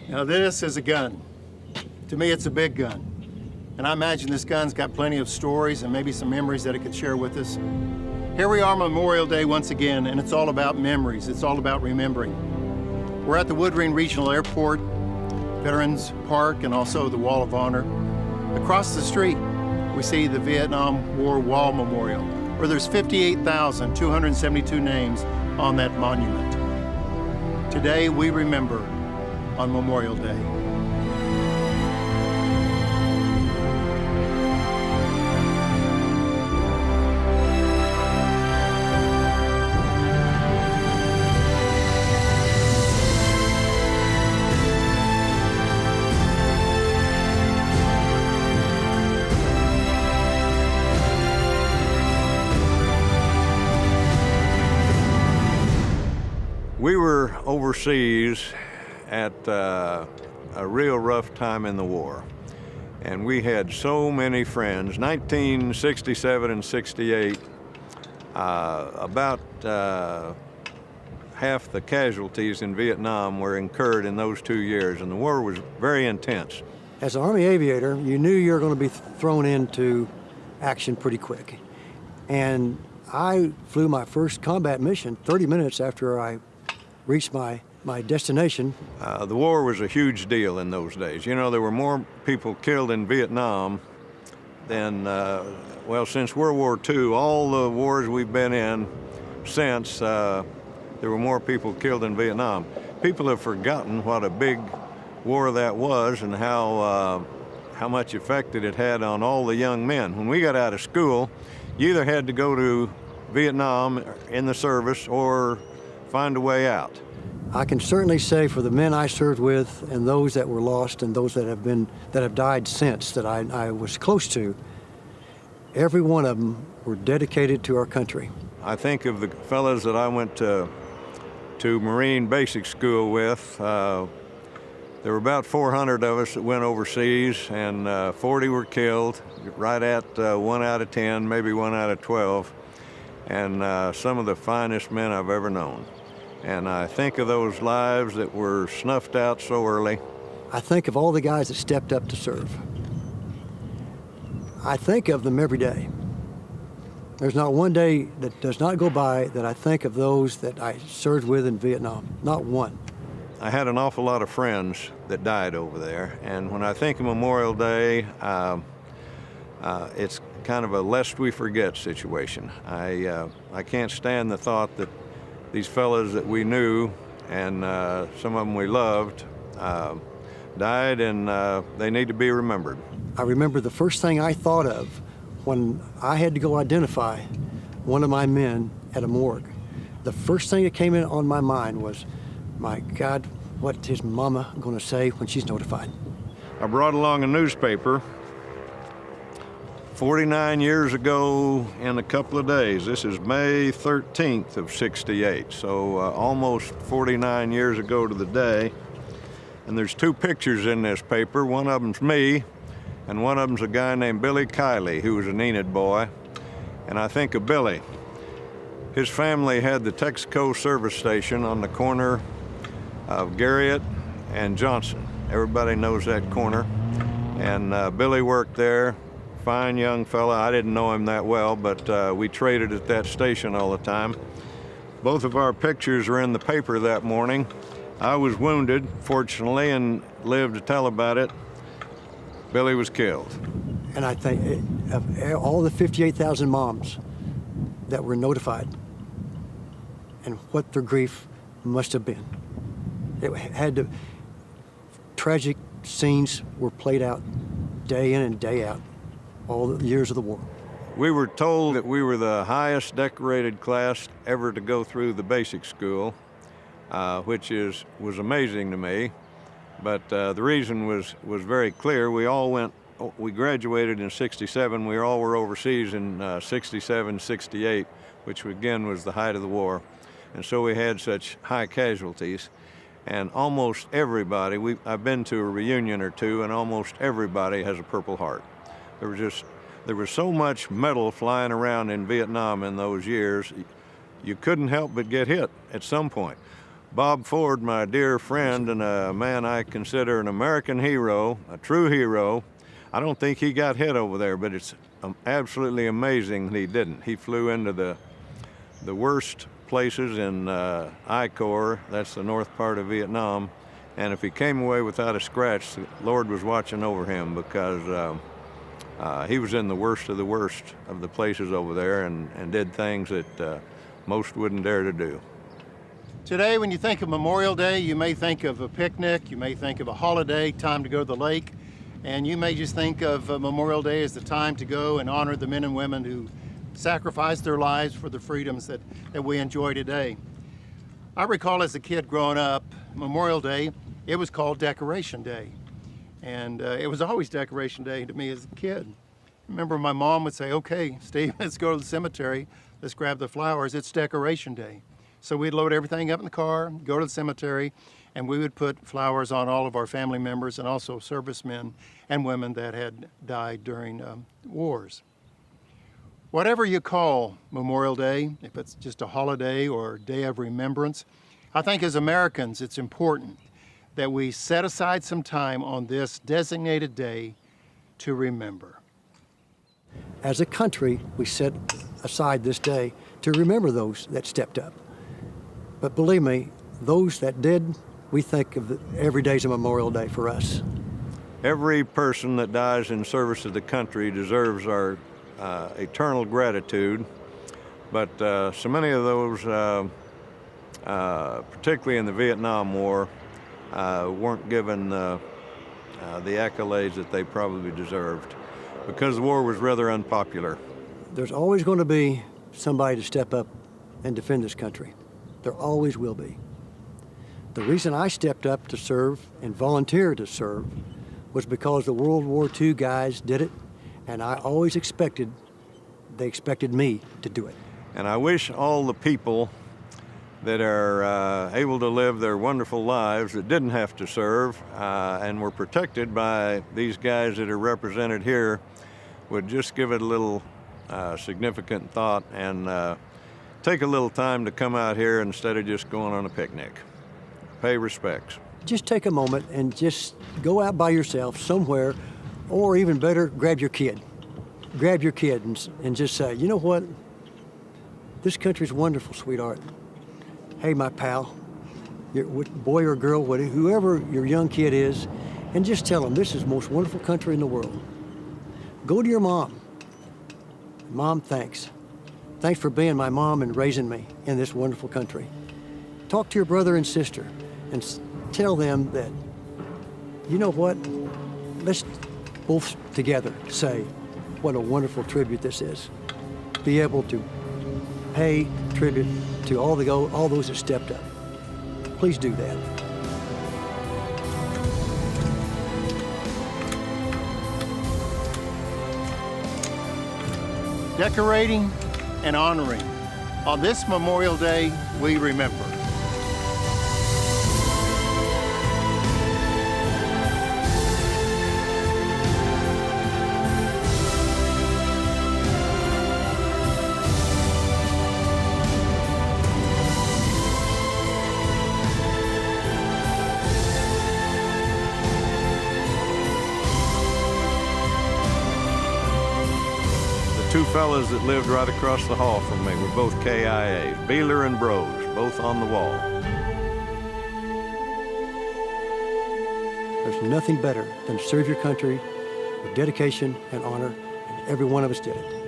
Now this is a gun. To me, it's a big gun. And I imagine this gun's got plenty of stories and maybe some memories that it could share with us. Here we are Memorial Day once again, and it's all about memories. It's all about remembering. We're at the Woodring Regional Airport, Veterans Park, and also the Wall of Honor. Across the street, we see the Vietnam War Wall Memorial, where there's 58,272 names on that monument. Today, we remember on Memorial Day. We were overseas at a real rough time in the war, and we had so many friends. 1967 and 68, about half the casualties in Vietnam were incurred in those 2 years, and the war was very intense. As an Army aviator, you knew you were going to be thrown into action pretty quick. And I flew my first combat mission 30 minutes after I reached my destination. The war was a huge deal in those days. You know, there were more people killed in Vietnam than, well, since World War II, all the wars we've been in since, there were more people killed in Vietnam. People have forgotten what a big war that was and how much effect it had on all the young men. When we got out of school, you either had to go to Vietnam in the service or find a way out. I can certainly say for the men I served with and those that were lost and those that have died since that I was close to, every one of them were dedicated to our country. I think of the fellows that I went to Marine Basic School with. There were about 400 of us that went overseas, and 40 were killed, right at 1 out of 10, maybe 1 out of 12, and some of the finest men I've ever known. And I think of those lives that were snuffed out so early. I think of all the guys that stepped up to serve. I think of them every day. There's not one day that does not go by that I think of those that I served with in Vietnam, not one. I had an awful lot of friends that died over there, and when I think of Memorial Day, it's kind of a lest we forget situation. I can't stand the thought that these fellas that we knew and some of them we loved died, and they need to be remembered. I remember the first thing I thought of when I had to go identify one of my men at a morgue. The first thing that came in on my mind was, my God, what's his mama going to say when she's notified? I brought along a newspaper 49 years ago in a couple of days. This is May 13th of 68, so almost 49 years ago to the day. And there's 2 pictures in this paper. One of them's me, and one of them's a guy named Billy Kiley, who was an Enid boy. And I think of Billy. His family had the Texaco service station on the corner of Garriott and Johnson. Everybody knows that corner. And Billy worked there. Fine young fella. I didn't know him that well, but we traded at that station all the time. Both of our pictures are in the paper that morning. I was wounded, fortunately, and lived to tell about it. Billy was killed. And I think of all the 58,000 moms that were notified and what their grief must have been. It had to, tragic scenes were played out day in and day out, all the years of the war. We were told that we were the highest decorated class ever to go through the basic school, which was amazing to me. But the reason was very clear. We graduated in 67. We all were overseas in 67, 68, which again was the height of the war. And so we had such high casualties. And almost everybody, I've been to a reunion or two, and almost everybody has a Purple Heart. There was so much metal flying around in Vietnam in those years, you couldn't help but get hit at some point. Bob Ford, my dear friend and a man I consider an American hero, a true hero. I don't think he got hit over there, but it's absolutely amazing that he didn't. He flew into the worst places in I Corps, that's the north part of Vietnam, and if he came away without a scratch, the Lord was watching over him, because he was in the worst of the places over there, and did things that most wouldn't dare to do. Today, when you think of Memorial Day, you may think of a picnic, you may think of a holiday, time to go to the lake, and you may just think of Memorial Day as the time to go and honor the men and women who sacrificed their lives for the freedoms that we enjoy today. I recall as a kid growing up, Memorial Day, it was called Decoration Day. And it was always Decoration Day to me as a kid. I remember my mom would say, okay, Steve, let's go to the cemetery, let's grab the flowers, it's Decoration Day. So we'd load everything up in the car, go to the cemetery, and we would put flowers on all of our family members and also servicemen and women that had died during wars. Whatever you call Memorial Day, if it's just a holiday or a day of remembrance, I think as Americans it's important that we set aside some time on this designated day to remember. As a country, we set aside this day to remember those that stepped up. But believe me, those that did, we think of every day as a Memorial Day for us. Every person that dies in service of the country deserves our eternal gratitude, but so many of those, particularly in the Vietnam War, weren't given the accolades that they probably deserved, because the war was rather unpopular. There's always going to be somebody to step up and defend this country. There always will be. The reason I stepped up to serve and volunteered to serve was because the World War II guys did it, and I always expected, they expected me to do it. And I wish all the people that are able to live their wonderful lives that didn't have to serve and were protected by these guys that are represented here would just give it a little significant thought and take a little time to come out here instead of just going on a picnic. Pay respects. Just take a moment and just go out by yourself somewhere, or even better, grab your kid. Grab your kid and just say, you know what? This country's wonderful, sweetheart. Hey, my pal, your boy or girl, whoever your young kid is, and just tell them this is the most wonderful country in the world. Go to your mom. Mom, thanks. Thanks for being my mom and raising me in this wonderful country. Talk to your brother and sister and tell them that, you know what, let's both together say what a wonderful tribute this is. Be able to pay tribute to all those that stepped up. Please do that. Decorating and honoring. On this Memorial Day, we remember. Two fellas that lived right across the hall from me were both KIAs, Beeler and Bros, both on the wall. There's nothing better than to serve your country with dedication and honor, and every one of us did it.